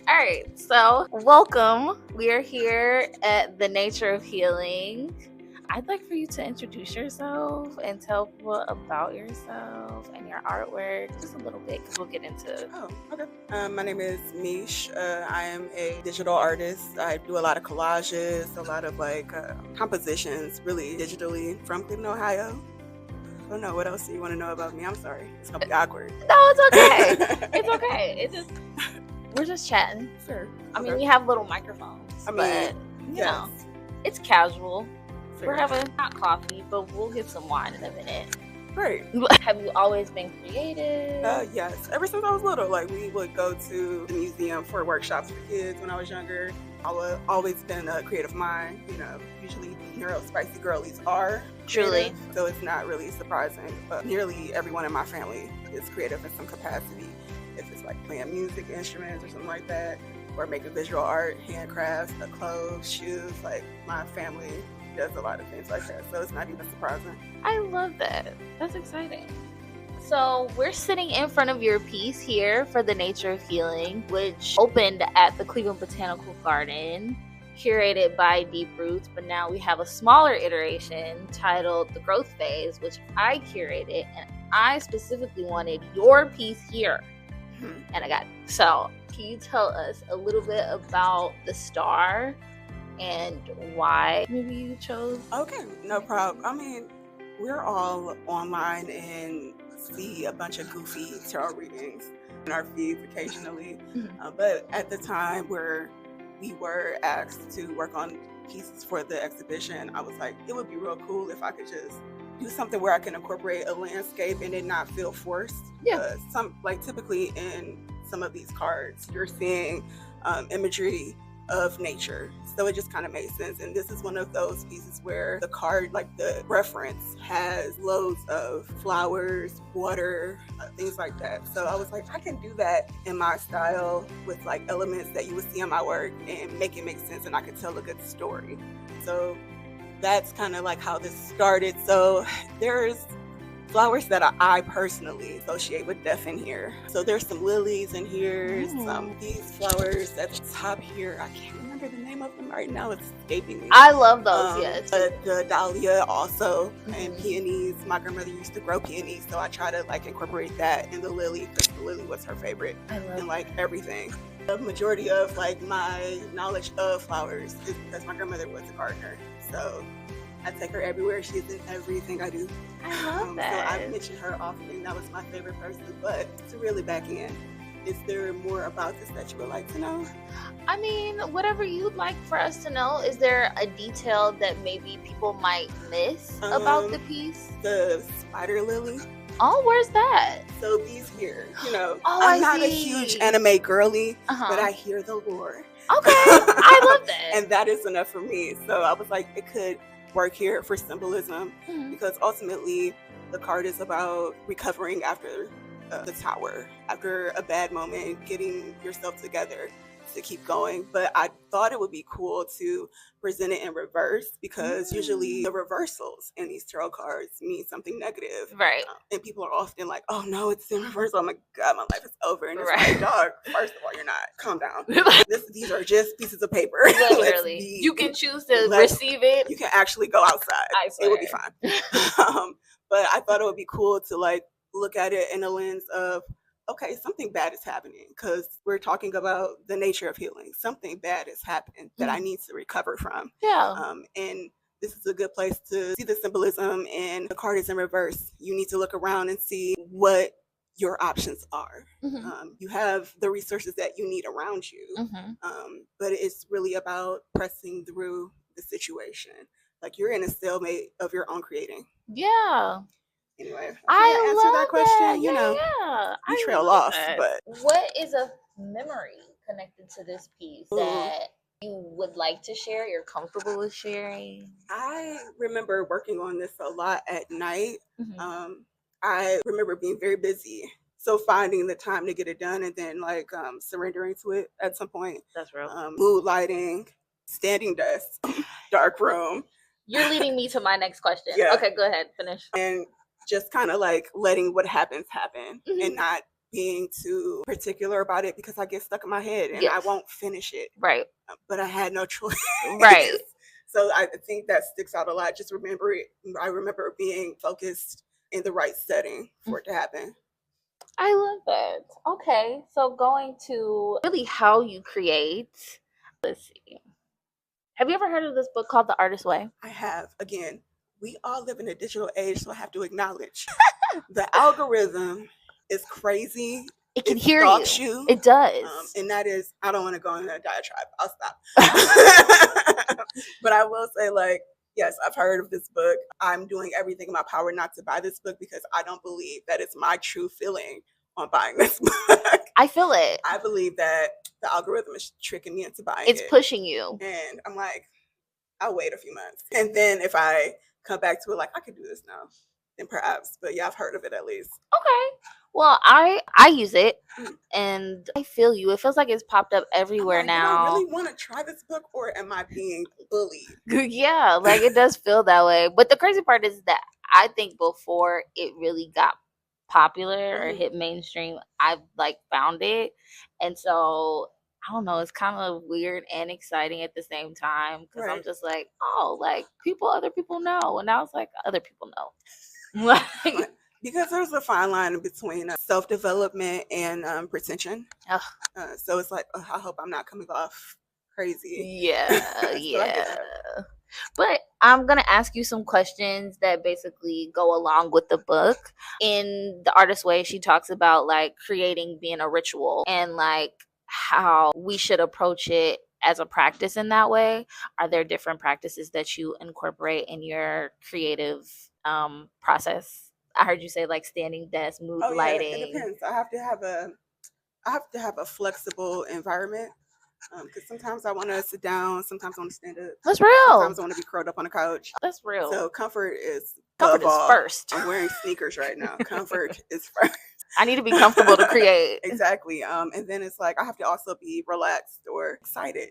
All right, so welcome. We are here at the Nature of Healing. I'd like for you to introduce yourself and tell people about yourself and your artwork just a little bit because we'll get into. Oh, okay. My name is Mish. I am a digital artist. I do a lot of collages, a lot of compositions, really digitally from Cleveland, Ohio. I don't know. What else do you want to know about me? I'm sorry. It's going to be awkward. No, it's okay. It's okay. We're just chatting. Sure. I mean, we have little microphones. But, you know, it's casual. Fair. We're having hot coffee, but we'll get some wine in a minute. Great. Have you always been creative? Yes. Ever since I was little, we would go to the museum for workshops for kids when I was younger. I've always been a creative mind. Usually spicy girlies are Truly. creative, so it's not really surprising. But nearly everyone in my family is creative in some capacity. If it's like playing music, instruments, or something like that, or making visual art, handcrafts, clothes, shoes. My family does a lot of things like that, so it's not even surprising. I love that. That's exciting. So we're sitting in front of your piece here for the Nature of Healing, which opened at the Cleveland Botanical Garden, curated by Deep Roots, but now we have a smaller iteration titled The Growth Phase, which I curated, and I specifically wanted your piece here. And I got it. So can you tell us a little bit about the star and why maybe you chose? Okay, no problem. I mean, we're all online and see a bunch of goofy tarot readings in our feeds occasionally. But at the time where we were asked to work on pieces for the exhibition, I was like, it would be real cool if I could just do something where I can incorporate a landscape and it not feel forced. Yeah. Typically in some of these cards, you're seeing imagery of nature, so it just kind of made sense. And this is one of those pieces where the card, the reference, has loads of flowers, water, things like that. So I was like, I can do that in my style with elements that you would see in my work and make it make sense, and I could tell a good story. So that's kind of how this started. So there's flowers that I personally associate with death in here. So there's some lilies in here, some these flowers at the top here. I can't remember the name of them right now. It's escaping me. I love those, yes. The dahlia also, and peonies. My grandmother used to grow peonies, so I try to incorporate that in the lily, because the lily was her favorite. I love and everything. The majority of my knowledge of flowers is because my grandmother was a gardener. So I take her everywhere. She's in everything I do. I love that. So I mentioned her often. That was my favorite person. But to really back in, is there more about this that you would like to know? I mean, whatever you'd like for us to know. Is there a detail that maybe people might miss about the piece? The spider lily. Oh, where's that? So these here, I'm not a huge anime girly, but I hear the lore. Okay, I love that. And that is enough for me. So I was like, it could work here for symbolism, because ultimately the card is about recovering after the tower, after a bad moment, getting yourself together to keep going. But I thought it would be cool to present it in reverse, because usually the reversals in these tarot cards mean something negative, right? And people are often like, oh no, it's in reverse. Oh my god, my life is over. And it's like, dog, first of all, you're not. Calm down. These are just pieces of paper. Literally. You can choose to receive it. You can actually go outside. I swear. It will be fine. But I thought it would be cool to look at it in a lens of, okay, something bad is happening, because we're talking about the nature of healing. Something bad has happened that I need to recover from. Yeah. And this is a good place to see the symbolism, and the card is in reverse. You need to look around and see what your options are. You have the resources that you need around you, but it's really about pressing through the situation. You're in a stalemate of your own creating. Yeah. Anyway, I answer that question. Yeah. You trail off, but what is a memory connected to this piece that you would like to share, you're comfortable with sharing? I remember working on this a lot at night. I remember being very busy, so finding the time to get it done, and then surrendering to it at some point. That's real. Mood lighting, standing desk, dark room. You're leading me to my next question. Okay, go ahead, finish. And just kind of letting what happens happen, and not being too particular about it because I get stuck in my head and I won't finish it. Right. But I had no choice. Right. So I think that sticks out a lot. Just I remember being focused in the right setting for it to happen. I love that. Okay, so going to really how you create. Let's see. Have you ever heard of this book called The Artist's Way? I have. Again, we all live in a digital age, so I have to acknowledge the algorithm is crazy. It can hear you. It does. And that is, I don't want to go into a diatribe. I'll stop. But I will say, like, yes, I've heard of this book. I'm doing everything in my power not to buy this book because I don't believe that it's my true feeling on buying this book. I feel it. I believe that the algorithm is tricking me into buying it. It's pushing you. And I'm like, I'll wait a few months. And then if I come back to it, like, I could do this now, then perhaps. But yeah, I've heard of it at least. Okay. Well, I use it, and I feel you. It feels like it's popped up everywhere now. Do I really want to try this book, or am I being bullied? Yeah, like it does feel that way. But the crazy part is that I think before it really got popular or hit mainstream, I like found it, and so I don't know. It's kind of weird and exciting at the same time because I'm just like, oh, like other people know, and I was like, other people know, like. Because there's a fine line between self-development and pretension. So it's like, I hope I'm not coming off crazy. Yeah, yeah. But I'm going to ask you some questions that basically go along with the book. In The Artist's Way, she talks about like creating being a ritual and like how we should approach it as a practice in that way. Are there different practices that you incorporate in your creative process? I heard you say like standing desk, mood lighting. It depends. I have to have a flexible environment because sometimes I want to sit down, sometimes I want to stand up. That's real. Sometimes I want to be curled up on the couch. That's real. So comfort is first. I'm wearing sneakers right now. Comfort is first. I need to be comfortable to create. Exactly. And then it's like I have to also be relaxed or excited.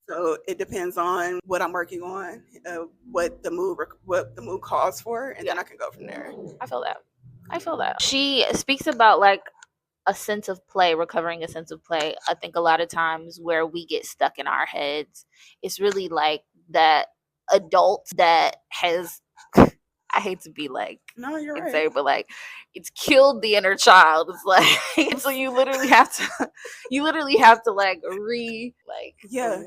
So it depends on what I'm working on, what the mood calls for, and then I can go from there. I feel that. She speaks about like a sense of play, recovering a sense of play. I think a lot of times where we get stuck in our heads, it's really like that adult that has, I hate to be like, no, you're right, but like it's killed the inner child. It's like, so you literally have to like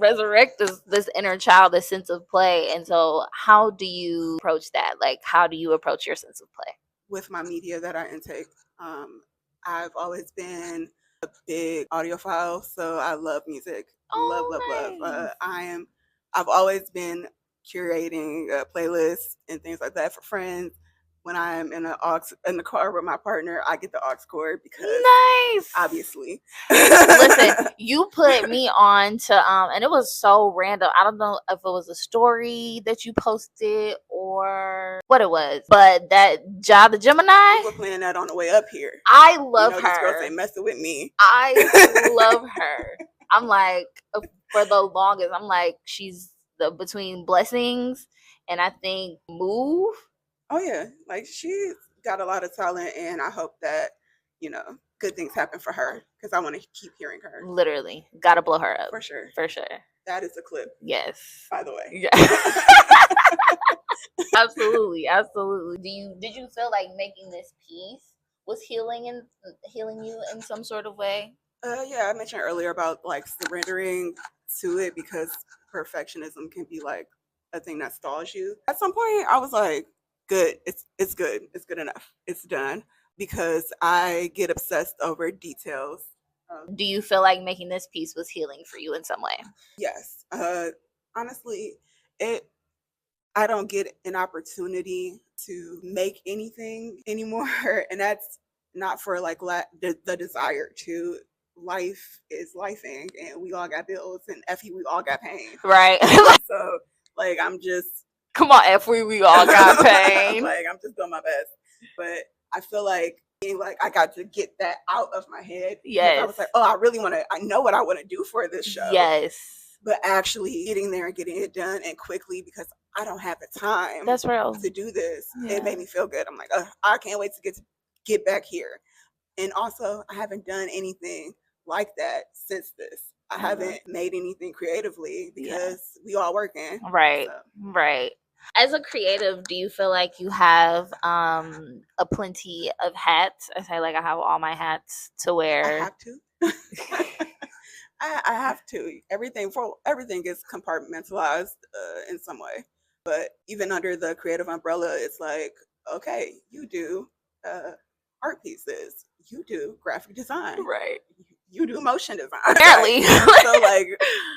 resurrect this inner child, this sense of play. And so how do you approach that? Like, how do you approach your sense of play? With my media that I intake, I've always been a big audiophile, so I love music. Love. I've always been curating playlists and things like that for friends. When I'm in the car with my partner, I get the aux cord because obviously. Listen, you put me on to and it was so random. I don't know if it was a story that you posted or what it was, but that Ja the Gemini. We were playing that on the way up here. I love her. This girl ain't messing with me. I love her. I'm like, for the longest, I'm like, she's between Blessings and I think Move. Oh yeah, like she's got a lot of talent, and I hope that good things happen for her because I want to keep hearing her. Literally, gotta blow her up for sure. That is a clip. Yes. By the way. Yeah. Absolutely. Did you feel like making this piece was healing you in some sort of way? Yeah, I mentioned earlier about like surrendering to it because perfectionism can be like a thing that stalls you. At some point, I was like, good. It's good. It's good enough. It's done. Because I get obsessed over details. Do you feel like making this piece was healing for you in some way? Yes. Honestly, I don't get an opportunity to make anything anymore, and that's not for like the desire to. Life is lifing, and we all got bills, and we all got pain. Right. So, like, I'm just. Come on, we all got pain. Like, I'm just doing my best. But I feel like I got to get that out of my head. Yes. I was like, oh, I know what I want to do for this show. Yes. But actually getting there and getting it done and quickly because I don't have the time. That's real. To do this. Yeah. It made me feel good. I'm like, I can't wait to get back here. And also, I haven't done anything like that since this. I haven't made anything creatively because we all working. Right. So. Right. As a creative, do you feel like you have a plenty of hats? I say like I have all my hats to wear. I have to. I have to. Everything is compartmentalized in some way. But even under the creative umbrella, it's like, okay, you do art pieces, you do graphic design, right? You do motion design. Apparently. So like,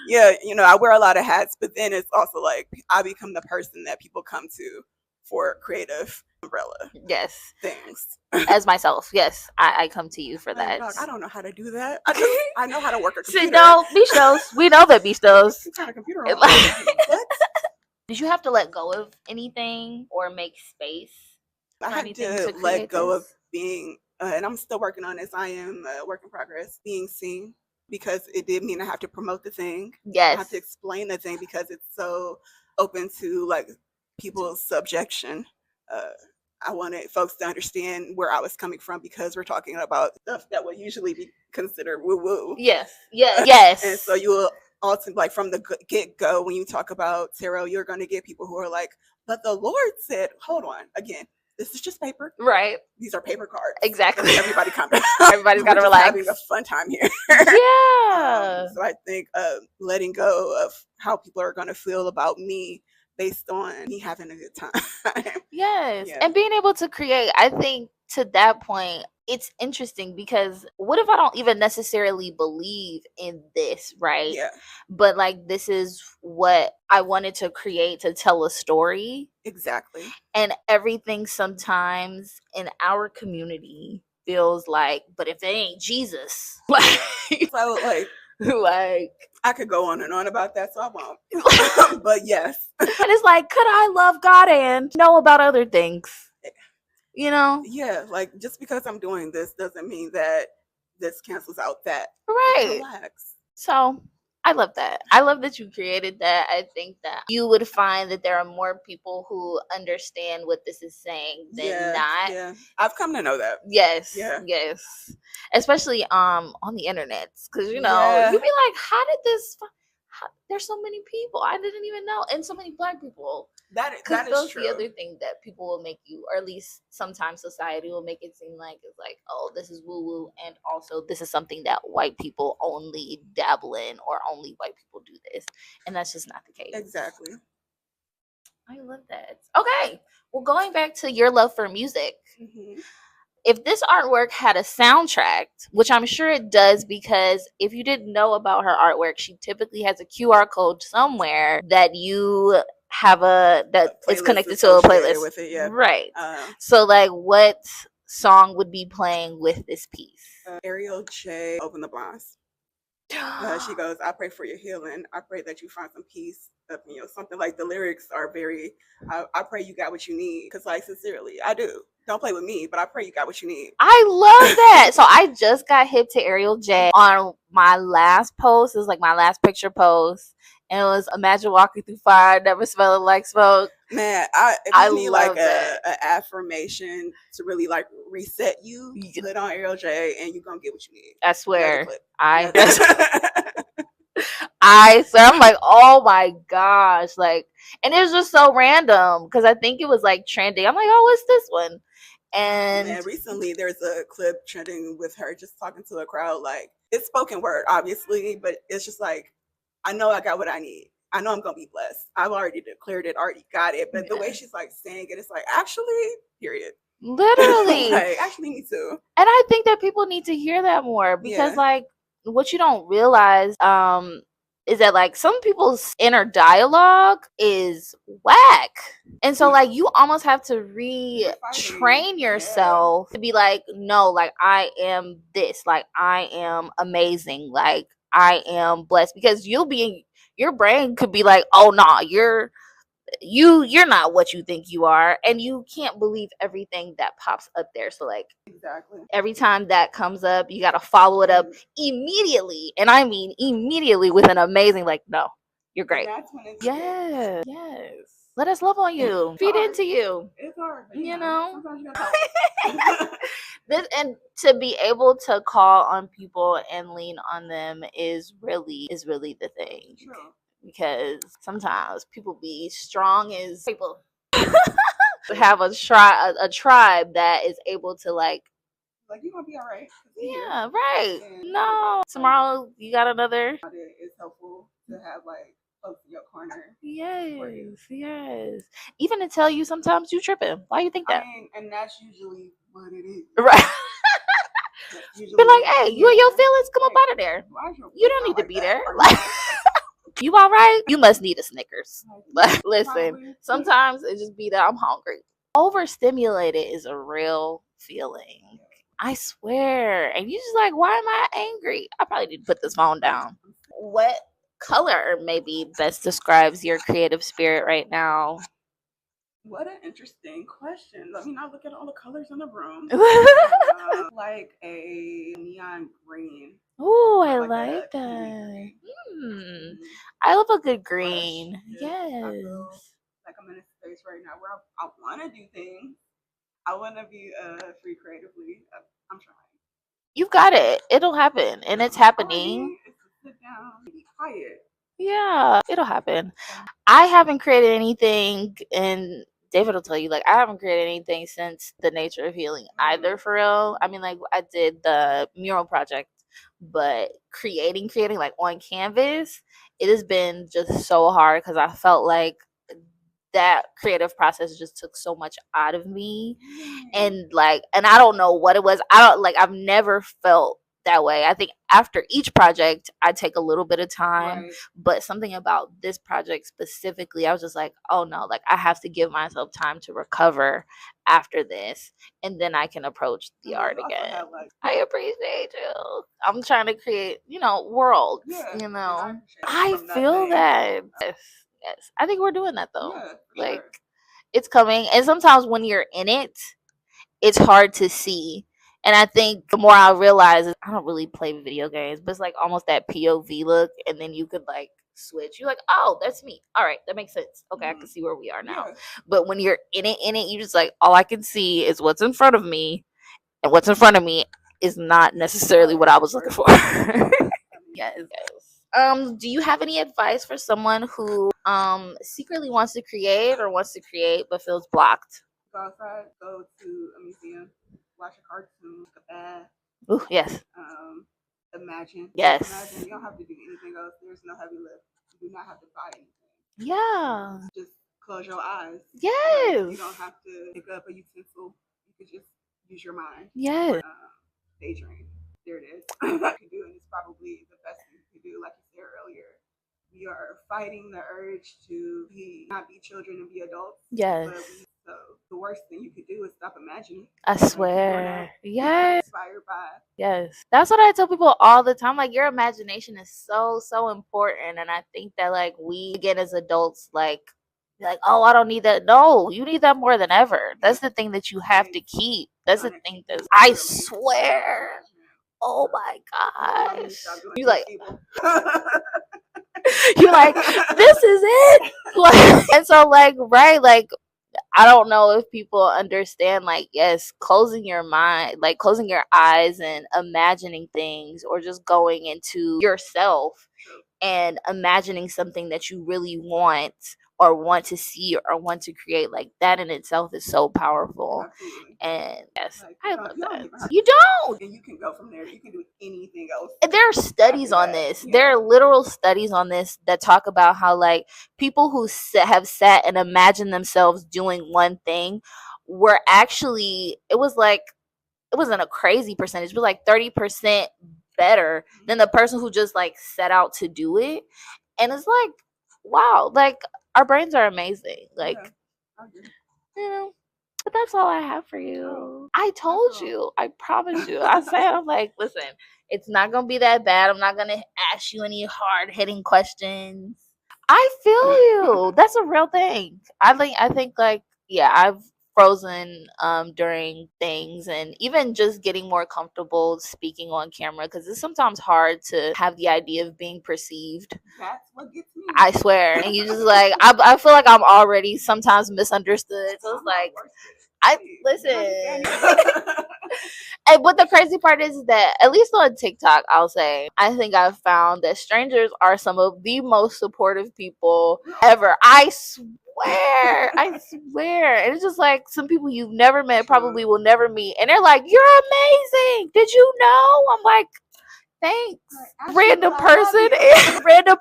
yeah, I wear a lot of hats, but then it's also like I become the person that people come to for creative umbrella. Yes. Things. As myself, yes, I come to you for that. Dog, I don't know how to do that. I know how to work a computer. No, beach knows. We know that beach knows. What kind of computer? What? Did you have to let go of anything or make space? I had to let go of being, and I'm still working on this. I am a work in progress. Being seen, because it did mean I have to promote the thing. Yes. I have to explain the thing because it's so open to like people's subjection. I wanted folks to understand where I was coming from because we're talking about stuff that would usually be considered woo-woo. Yes. Yes. And so you will also, like from the get-go, when you talk about tarot, you're going to get people who are like, but the Lord said, hold on, again, this is just paper. Right. These are paper cards. Exactly. Everybody calm down. Everybody's got to relax. Having a fun time here. Yeah. So I think letting go of how people are going to feel about me based on me having a good time. Yes. Yeah. And being able to create, I think to that point, it's interesting because what if I don't even necessarily believe in this, right? Yeah. But like this is what I wanted to create to tell a story. Exactly. And everything sometimes in our community feels like, but if it ain't Jesus, like, so like I could go on and on about that, so I won't. But yes. And it's like, could I love God and know about other things? Yeah, like just because I'm doing this doesn't mean that this cancels out that. Right. Relax. So I love that. I love that you created that. I think that you would find that there are more people who understand what this is saying than not. Yeah, I've come to know that. Yes. Yeah. Yes. Especially on the internet, because you'd be like, how did this? There's so many people I didn't even know, and so many Black people. That is true. The other thing that people will make you, or at least sometimes society will make it seem like it's like, oh, this is woo woo, and also this is something that white people only dabble in, or only white people do this, and that's just not the case. Exactly. I love that. Okay, well, going back to your love for music. Mm-hmm. If this artwork had a soundtrack, which I'm sure it does, because if you didn't know about her artwork, she typically has a QR code somewhere that you have that is connected to a playlist with it, yeah. Right. So like, what song would be playing with this piece? Ariel J, Open the Blinds. She goes, I pray for your healing. I pray that you find some peace. Something like the lyrics are very, I pray you got what you need. Because like, sincerely, I do. Don't play with me, but I pray you got what you need. I love that. So I just got hip to Ariel J on my last post. It was like my last picture post. And it was, imagine walking through fire, never smelling like smoke. Man, I need like an affirmation to really like reset you, put on Ariel J and you're going to get what you need. I swear. I swear. I'm like, oh my gosh. Like, and it was just so random because I think it was like trending. I'm like, oh, what's this one? And recently there's a clip trending with her just talking to a crowd. Like, it's spoken word, obviously, but it's just like, I know I got what I need. I know I'm going to be blessed. I've already declared it, already got it. But the way she's like saying it, it's like, actually, period. Literally. Like, actually, me too. And I think that people need to hear that more because like what you don't realize is that like some people's inner dialogue is whack. And so like you almost have to retrain yourself to be like, no, like I am this, like I am amazing, like I am blessed, because your brain could be like, oh no, you're not what you think you are, and you can't believe everything that pops up there. So like every time that comes up, you got to follow it up immediately, and I mean immediately, with an amazing like, no, you're great. Yes. Let us love on you. Feed into you. It's hard. You know? Sometimes you gotta help. This, and to be able to call on people and lean on them is really the thing. True. Because sometimes people be strong as people. Have a tribe that is able to like you're gonna be all right. Yeah, right. No, tomorrow you got another. It's helpful to have like folks in your corner. Yes. Even to tell you sometimes you tripping. Why you think that? I mean, and that's usually what it is. Right. Be like, hey, you and your feelings, come up out of there. You don't need to be there. Like, you all right? You must need a Snickers. Like, listen, sometimes it just be that I'm hungry. Overstimulated is a real feeling. I swear. And you just like, why am I angry? I probably need to put this phone down. What color maybe best describes your creative spirit right now? What an interesting question. Let me not look at all the colors in the room. Like a neon green. Oh, I like that. I love a good green. Yes. I feel like I'm in a space right now where I want to do things. I want to be free creatively. I'm trying. You've got it. It'll happen, and it's happening. Sit down, be quiet. Yeah, it'll happen. I haven't created anything, and David will tell you, like, I haven't created anything since the nature of healing either, for real. I mean, like, I did the mural project, but creating like on canvas, it has been just so hard because I felt like that creative process just took so much out of me. And I don't know what it was. I've never felt that way. I think after each project I take a little bit of time, but something about this project specifically, I was just like, oh no, like I have to give myself time to recover after this, and then I can approach the art again. I appreciate you. I'm trying to create, worlds, I feel that. Yes, I think we're doing that though. It's coming, and sometimes when you're in it, it's hard to see. And I think the more I realize, I don't really play video games, but it's like almost that POV look, and then you could like switch. You're like, oh, that's me. All right, that makes sense. Okay, I can see where we are now. But when you're in it, you just like, all I can see is what's in front of me, and what's in front of me is not necessarily what I was looking for. Yes. Do you have any advice for someone who secretly wants to create but feels blocked? Go outside, go to a museum, watch a cartoon, a bath. Ooh, yes. Imagine. Yes. Imagine. You don't have to do anything else. There's no heavy lift. You do not have to buy anything. Yeah. Just close your eyes. Yes. You don't have to pick up a utensil. You could just use your mind. Yes. Daydream. There it is. You can do, and it's probably the best thing you can do. Like you said earlier, we are fighting the urge to not be children and be adults. Yes. So the worst thing you could do is stop imagining. I swear. Yes. Inspired by. Yes. That's what I tell people all the time. Like, your imagination is so important. And I think that like we, again, as adults, like, oh, I don't need that. No, you need that more than ever. That's the thing that you have to keep. That's the thing that I swear. Oh my gosh. You like you're like, this is it. Like, and so like, right, like, I don't know if people understand, like, yes, closing your mind, like closing your eyes and imagining things, or just going into yourself and imagining something that you really want or want to see or want to create, like that in itself is so powerful. Absolutely. And yes, like, I love that. You don't. And you can go from there. You can do anything else. And there are studies on this. Yeah. There are literal studies on this that talk about how like people who have sat and imagined themselves doing one thing were actually, it wasn't a crazy percentage, it was like 30% better than the person who just like set out to do it. And it's like, wow, like our brains are amazing. Like, but that's all I have for you. I told you, I promise you. I said, I'm like, listen, it's not gonna be that bad. I'm not gonna ask you any hard-hitting questions. I feel you. That's a real thing. I think like, yeah, I've frozen during things, and even just getting more comfortable speaking on camera, because it's sometimes hard to have the idea of being perceived. That's what gets me. I swear. And you just like, I feel like I'm already sometimes misunderstood. So it's like, I listen. And what the crazy part is that, at least on TikTok, I'll say, I think I've found that strangers are some of the most supportive people ever. I swear. I swear. And it's just like some people you've never met, probably will never meet. And they're like, you're amazing. Did you know? I'm like, thanks. Random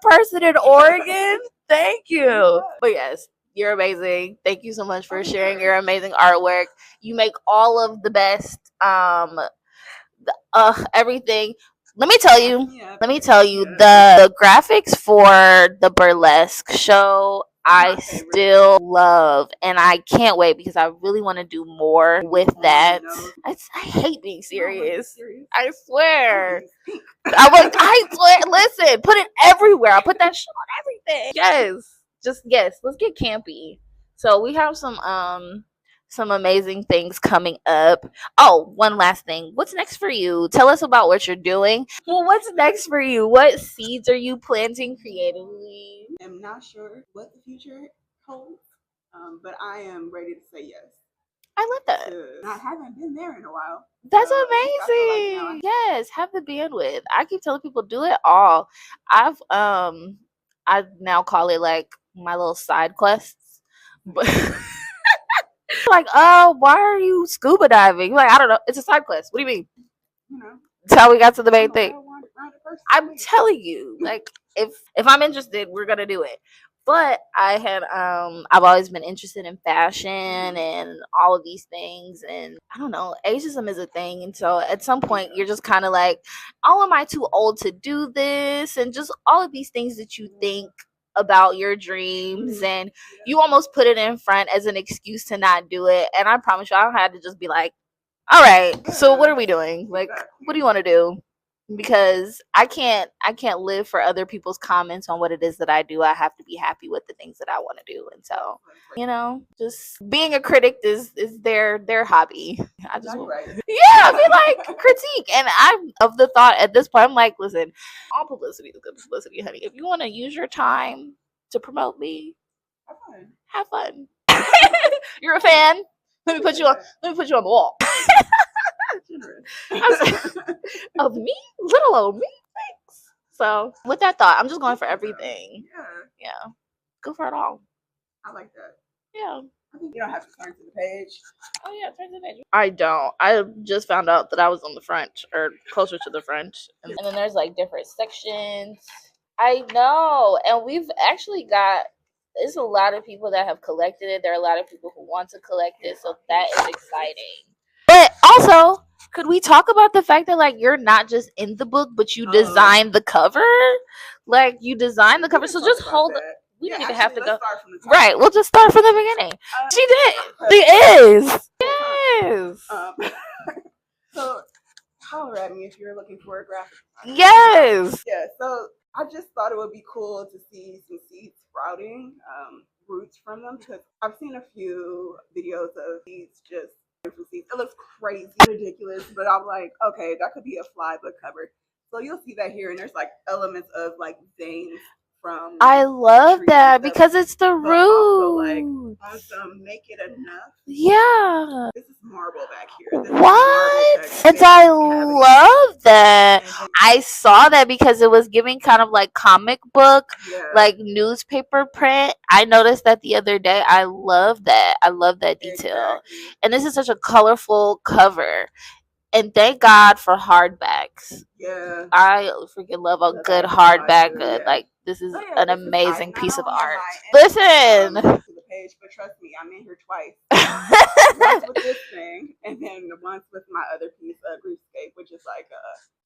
person in Oregon. Thank you. But yes, you're amazing. Thank you so much for sharing your amazing artwork. You make all of the best everything. Let me tell you, the graphics for the burlesque show I still love, and I can't wait because I really want to do more with that. I hate being serious. I swear. I swear. Listen, put it everywhere. I put that shit on everything. Yes, let's get campy. So we have some amazing things coming up. Oh, one last thing. What's next for you? Tell us about what you're doing. Well, what's next for you? What seeds are you planting creatively? I'm not sure what the future holds, but I am ready to say yes. I love that. I haven't been there in a while. That's amazing. Like, yes, have the bandwidth. I keep telling people, do it all. I now call it like my little side quests. But like, oh, why are you scuba diving? Like, I don't know. It's a side quest. What do you mean? That's how we got to the main thing. I'm telling you, like, if I'm interested, we're gonna do it. But I've always been interested in fashion and all of these things, and I don't know, ageism is a thing, and so at some point you're just kind of like, oh, am I too old to do this? And just all of these things that you think about your dreams, and you almost put it in front as an excuse to not do it. And I promise you, I had to just be like, all right, so what are we doing? Like, what do you want to do? Because I can't live for other people's comments on what it is that I do. I have to be happy with the things that I want to do. And so, just being a critic is their hobby. I just I mean, like, critique. And I'm of the thought at this point, I'm like, listen, all publicity is good publicity, honey. If you want to use your time to promote me, have fun. You're a fan? Let me put you on the wall. Of me? Little old me? Thanks. So with that thought, I'm just going for everything. Yeah. Go for it all. I like that. Yeah. I think you don't have to turn to the page. Oh yeah, turn to the page. I don't. I just found out that I was on the front, or closer to the front. And then there's like different sections. I know. And we've actually there's a lot of people that have collected it. There are a lot of people who want to collect it. So that is exciting. But also, could we talk about the fact that, like, you're not just in the book, but you designed the cover? Like, you designed the cover. So just hold it. We don't even have to go. Right. We'll just start from the beginning. She did. She is. Yes. So holler at me if you're looking for a graphic designer. Yes. Yeah. So I just thought it would be cool to see some seeds sprouting, roots from them, because I've seen a few videos of seeds just. It looks crazy, ridiculous, but I'm like, okay, that could be a fly book cover. So you'll see that here, and there's like elements of like veins from. I love that because it's the root. Also, like, make it enough. Yeah. This is marble back here. What? And I love that. I saw that because it was giving kind of like comic book, like newspaper print. I noticed that the other day. I love that. I love that detail. Exactly. And this is such a colorful cover. And thank God for hardbacks. Yeah. I freaking love a good hardback. Like, this is an amazing piece of art. Listen. The page, but trust me, I'm in here twice. Once with this thing, and then once with my other piece, Griefscape, which is like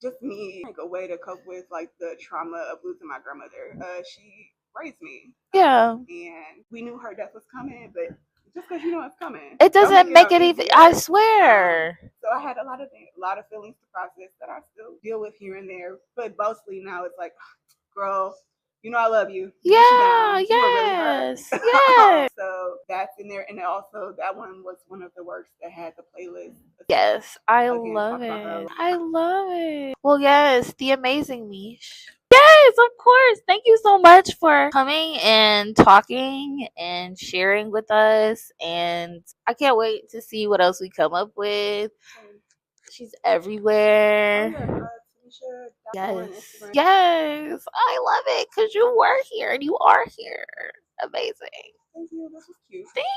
just me, like a way to cope with like the trauma of losing my grandmother. She raised me. Yeah. And we knew her death was coming, but just because you know it's coming, it doesn't make it even. I swear. So I had a lot of feelings to process that I still deal with here and there, but mostly now it's like, girl, You know I love you. Yeah, you were really hurt. yes, yes. So that's in there, and also that one was one of the works that had the playlist. Yes, I Again, love talk about her a it. lot. I love it. Well, yes, the amazing Mish. Yes, of course. Thank you so much for coming and talking and sharing with us. And I can't wait to see what else we come up with. She's everywhere. Tomicha Cassel on Yes. Instagram. Yes. I love it because you were here and you are here. Amazing. Thank you. This was cute. Thanks.